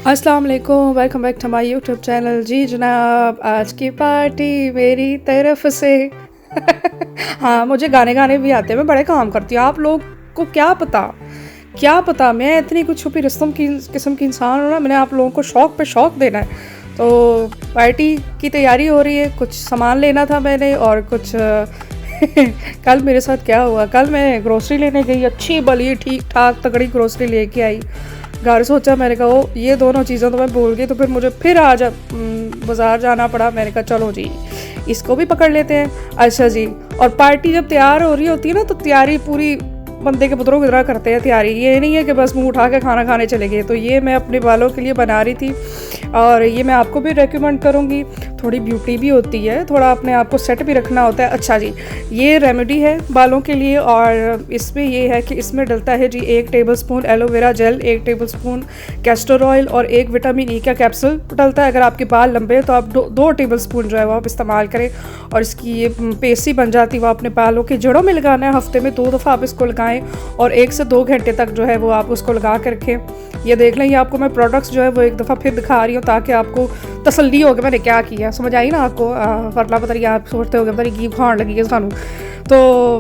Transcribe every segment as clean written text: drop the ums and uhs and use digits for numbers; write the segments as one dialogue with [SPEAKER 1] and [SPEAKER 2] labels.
[SPEAKER 1] अस्सलाम वालेकुम, welcome back to my YouTube channel. जी जनाब, आज की पार्टी मेरी तरफ से। हाँ, मुझे गाने गाने भी आते हैं, मैं बड़े काम करती हूँ। आप लोग को क्या पता मैं इतनी कुछ छुपी रस्म की किस्म की इंसान हूँ ना। मैंने आप लोगों को शौक़ पे शौक़ देना है। तो पार्टी की तैयारी हो रही है, कुछ सामान लेना था मैंने और कुछ कल मेरे साथ क्या हुआ, कल मैं ग्रोसरी लेने गई, अच्छी भली ठीक ठाक तगड़ी ग्रोसरी लेके आई। घर सोचा, मैंने कहा ओ ये दोनों चीज़ें तो मैं भूल गई, तो फिर मुझे फिर आज बाज़ार जाना पड़ा। मैंने कहा चलो जी इसको भी पकड़ लेते हैं। अच्छा जी, और पार्टी जब तैयार हो रही होती है ना, तो तैयारी पूरी बंदे के पुत्रों की तरह करते हैं तैयारी। ये नहीं है कि बस मुंह उठा के खाना खाने चले गए। तो ये मैं अपने बालों के लिए बना रही थी और ये मैं आपको भी रेकमेंड करूँगी। थोड़ी ब्यूटी भी होती है, थोड़ा अपने आप को सेट भी रखना होता है। अच्छा जी, ये रेमेडी है बालों के लिए और इसमें ये है कि इसमें डलता है जी 1 tablespoon aloe vera gel, 1 tablespoon castor oil और 1 विटामिन ई का कैप्सूल डलता है। अगर आपके बाल लंबे हैं तो आप 2 टेबलस्पून जो है वो आप इस्तेमाल करें और इसकी ये पेस्ट सी बन जाती है। वो अपने बालों की जड़ों में लगाना है। हफ्ते में 2 दफ़ा आप इसको लगाएं और 1 से 2 घंटे तक जो है वो आप उसको लगा के रखें। ये देख लें, ये आपको मैं प्रोडक्ट्स जो है वो एक दफ़ा फिर दिखा रही हूँ ताकि आपको तसल्ली हो कि मैंने क्या किया। समझ आई ना आपको? वरना पता नहीं आप सोचते हो कि पता नहीं की खान लगी है सानू। तो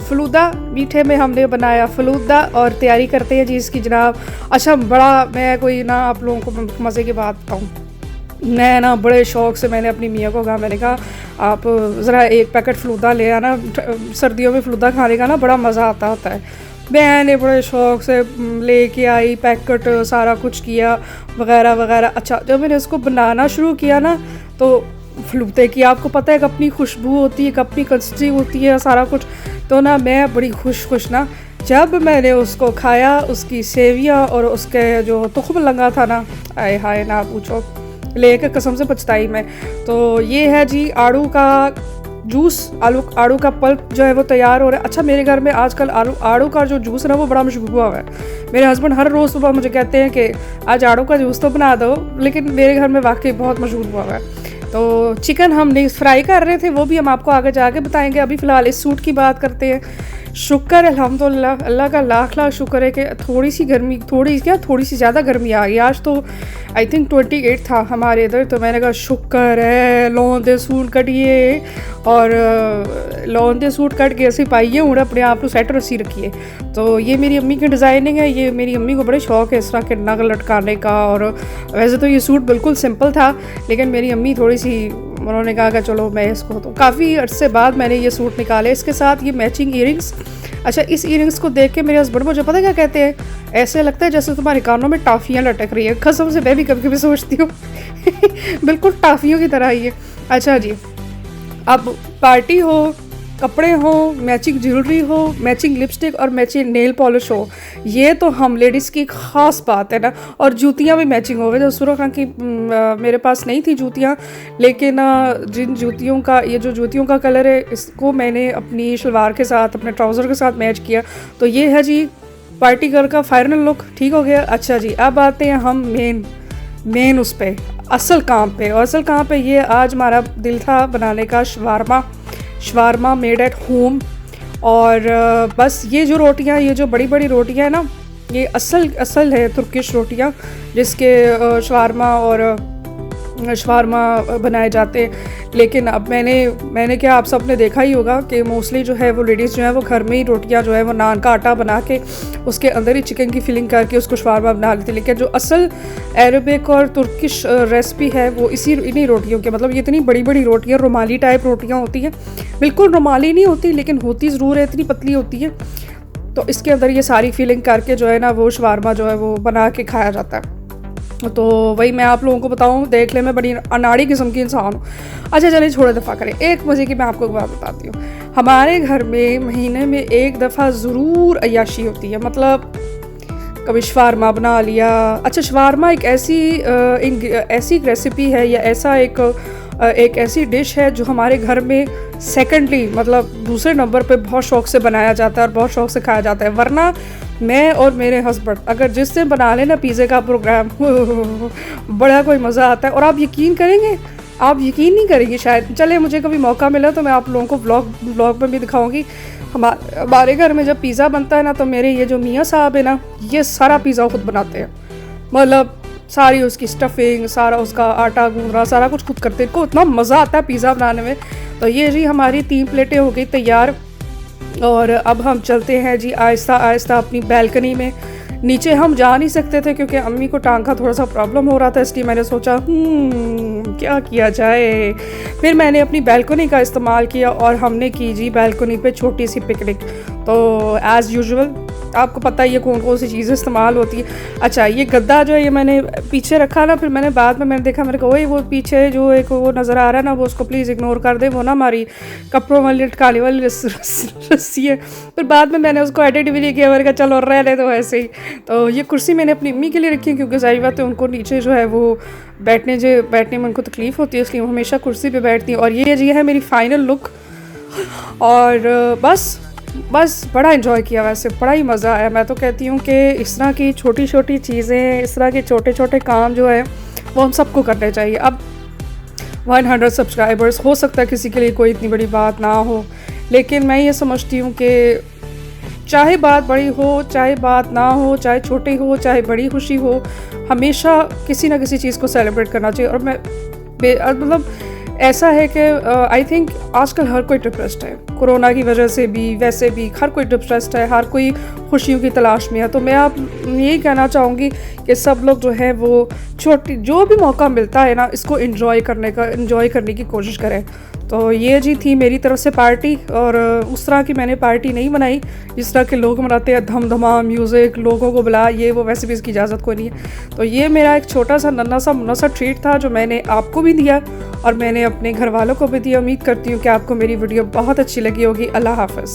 [SPEAKER 1] फलूदा मीठे में हमने बनाया फलूदा और तैयारी करते हैं जी इसकी जनाब। अच्छा, बड़ा मैं कोई ना आप लोगों को मज़े की बात बताऊँ। मैं ना बड़े शौक़ से मैंने अपनी मियाँ को कहा, मैंने कहा आप ज़रा 1 पैकेट फलूदा ले आना। सर्दियों में फलूदा खाने का ना बड़ा मज़ा आता होता है। मैंने बड़े शौक़ से लेके आई पैकेट, सारा कुछ किया वगैरह वगैरह। अच्छा, जब मैंने उसको बनाना शुरू किया ना, तो फलूदे की आपको पता है कि अपनी खुशबू होती है, अपनी कंसिस्टेंसी होती है, सारा कुछ। तो ना मैं बड़ी खुश ना जब मैंने उसको खाया, उसकी सेवियाँ और उसके जो तुख्म लगा था ना, आए हाय ना पूछो, लेकर कसम से पछताई मैं। तो ये है जी आड़ू का जूस, आड़ू का पल्प जो है वो तैयार हो रहा है। अच्छा, मेरे घर में आजकल आड़ू का जो जूस है ना वो बड़ा मशहूर हुआ है। मेरे हस्बैंड हर रोज़ सुबह मुझे कहते हैं कि आज आड़ू का जूस तो बना दो, लेकिन मेरे घर में वाकई बहुत मशहूर हुआ है। तो चिकन हम फ्राई कर रहे थे, वो भी हम आपको आगे जाके बताएंगे। अभी फ़िलहाल इस सूट की बात करते हैं। शुक्र अल्हम्दुलिल्लाह, अल्लाह का लाख लाख शुक्र है कि थोड़ी सी ज़्यादा गर्मी आ गई। आज तो आई थिंक 28 था हमारे इधर। तो मैंने कहा शुक्र है, लौंदे सूट कटिए और लौंदे सूट कट के ऐसे पाइए हूँ अपने आप को सेट रसी रखिए। तो ये मेरी अम्मी की डिज़ाइनिंग है। ये मेरी अम्मी को बड़े शौक़ है इस तरह के नग लटकाने का। और वैसे तो ये सूट बिल्कुल सिंपल था, लेकिन मेरी अम्मी थोड़ी सी उन्होंने कहा कि चलो मैं इसको, तो काफ़ी अर्से बाद मैंने ये सूट निकाले। इसके साथ ये मैचिंग ईयरिंग्स। अच्छा, इस ईयरिंग्स को देख के मेरे हस्बैंड मुझे पता क्या कहते हैं, ऐसे लगता है जैसे तुम्हारे कानों में टाफ़ियाँ लटक रही है। कसम से मैं भी कभी कभी सोचती हूँ बिल्कुल टाफ़ियों की तरह ही है। अच्छा जी, अब पार्टी हो, कपड़े हो, मैचिंग ज्वेलरी हो, मैचिंग लिपस्टिक और मैचिंग नेल पॉलिश हो, ये तो हम लेडीज़ की ख़ास बात है ना। और जूतियाँ भी मैचिंग हो गई। जो सुरख रंग की मेरे पास नहीं थी जूतियाँ, लेकिन जिन जूतियों का ये जो जूतियों का कलर है, इसको मैंने अपनी शलवार के साथ, अपने ट्राउज़र के साथ मैच किया। तो ये है जी पार्टी गर्ल का फाइनल लुक। ठीक हो गया। अच्छा जी, अब आते हैं हम मेन उस पर असल काम पे। और असल काम पे ये आज हमारा दिल था बनाने का शवारमा मेड एट होम। और बस ये जो रोटियां, ये जो बड़ी बड़ी रोटियां है ना, ये असल है तुर्किश रोटियां, जिसके शवारमा बनाए जाते हैं। लेकिन अब मैंने क्या, आप सब ने देखा ही होगा कि मोस्टली जो है वो लेडीज़ जो है वो घर में ही रोटियां जो है वो नान का आटा बना के उसके अंदर ही चिकन की फिलिंग करके उसको शवारमा बना लेती। लेकिन जो असल अरबिक और तुर्किश रेसिपी है वो इन्हीं रोटियों के, मतलब ये इतनी बड़ी बड़ी रोटियाँ, रुमाली टाइप रोटियाँ होती हैं। बिल्कुल रुमाली नहीं होती, लेकिन होती ज़रूर है, इतनी पतली होती है। तो इसके अंदर ये सारी फिलिंग करके जो है ना वो शवारमा जो है वो बना के खाया जाता है। तो वही मैं आप लोगों को बताऊं, देख ले मैं बड़ी अनाड़ी किस्म की इंसान हूँ। अच्छा चलिए छोड़े दफ़ा करें, एक मज़े की मैं आपको बात बताती हूँ। हमारे घर में महीने में 1 दफ़ा ज़रूर अय्याशी होती है। मतलब कभी शवारमा बना लिया। अच्छा, शवारमा एक ऐसी रेसिपी है या एक ऐसी डिश है जो हमारे घर में सेकेंडली, मतलब दूसरे नंबर पे बहुत शौक़ से बनाया जाता है और बहुत शौक़ से खाया जाता है। वरना मैं और मेरे हस्बैंड अगर जिस दिन बना लेना पिज़्ज़े का प्रोग्राम बड़ा कोई मज़ा आता है। और आप यकीन नहीं करेंगे शायद। चले, मुझे कभी मौका मिला तो मैं आप लोगों को व्लॉग में भी दिखाऊंगी। हमारे घर में जब पिज़्ज़ा बनता है ना, तो मेरे ये जो मियाँ साहब है ना, ये सारा पिज़्ज़ा खुद बनाते हैं। मतलब सारी उसकी स्टफिंग, सारा उसका आटा गूंदना, सारा कुछ खुद करते। इनको इतना मज़ा आता है पिज़्ज़ा बनाने में। तो ये जी हमारी 3 प्लेटें हो गई तैयार, और अब हम चलते हैं जी आहिस्ता आहिस्ता अपनी बैल्कनी में। नीचे हम जा नहीं सकते थे क्योंकि अम्मी को टांग का थोड़ा सा प्रॉब्लम हो रहा था, इसलिए मैंने सोचा क्या किया जाए। फिर मैंने अपनी बैल्कनी का इस्तेमाल किया और हमने की जी बैल्कनी पे छोटी सी पिकनिक। तो एज़ यूजुअल आपको पता ही है कौन कौन सी चीज़ें इस्तेमाल होती है। अच्छा, ये गद्दा जो है ये मैंने पीछे रखा ना, फिर मैंने बाद में मैंने देखा, मेरे को वही वो पीछे जो एक वो नज़र आ रहा है ना, वो उसको प्लीज़ इग्नोर कर दे, वो ना हमारी कपड़ों वाली लटकाने वाली रस्सी है। फिर बाद में मैंने उसको एडिट भी नहीं किया, मैंने कहा चलो रहने दो ऐसे ही। तो ये कुर्सी मैंने अपनी अम्मी के लिए रखी है क्योंकि ज़ाहिर बात है उनको नीचे जो है वो बैठने में उनको तकलीफ़ होती है, इसलिए वो हमेशा कुर्सी पर बैठती हैं। और ये है मेरी फ़ाइनल लुक। और बस बड़ा इन्जॉय किया, वैसे बड़ा ही मज़ा आया। मैं तो कहती हूँ कि इस तरह की छोटी छोटी चीज़ें, इस तरह के छोटे छोटे काम जो है वो हम सबको करने चाहिए। अब 100 सब्सक्राइबर्स हो सकता है किसी के लिए कोई इतनी बड़ी बात ना हो, लेकिन मैं ये समझती हूँ कि चाहे बात बड़ी हो, चाहे बात ना हो, चाहे छोटी हो, चाहे बड़ी खुशी हो, हमेशा किसी ना किसी चीज़ को सेलिब्रेट करना चाहिए। और मैं मतलब ऐसा है कि आई थिंक आजकल हर कोई डिप्रेस्ड है, कोरोना की वजह से भी, वैसे भी हर कोई डिप्रेस्ड है, हर कोई खुशियों की तलाश में है। तो मैं आप यही कहना चाहूँगी कि सब लोग जो है वो जो भी मौका मिलता है ना, इसको एंजॉय करने की कोशिश करें। तो ये जी थी मेरी तरफ से पार्टी, और उस तरह की मैंने पार्टी नहीं बनाई जिस तरह के लोग मनाते हैं, धम म्यूज़िक, लोगों को बुला, ये वो, वैसे भी इसकी इजाज़त कोई नहीं है। तो ये मेरा एक छोटा सा नन्हा सा मुन्ना सा ट्रीट था जो मैंने आपको भी दिया और मैंने अपने घर वालों को भी दिया। उम्मीद करती हूँ कि आपको मेरी वीडियो बहुत अच्छी लगी होगी। अल्लाह हाफ़िज़।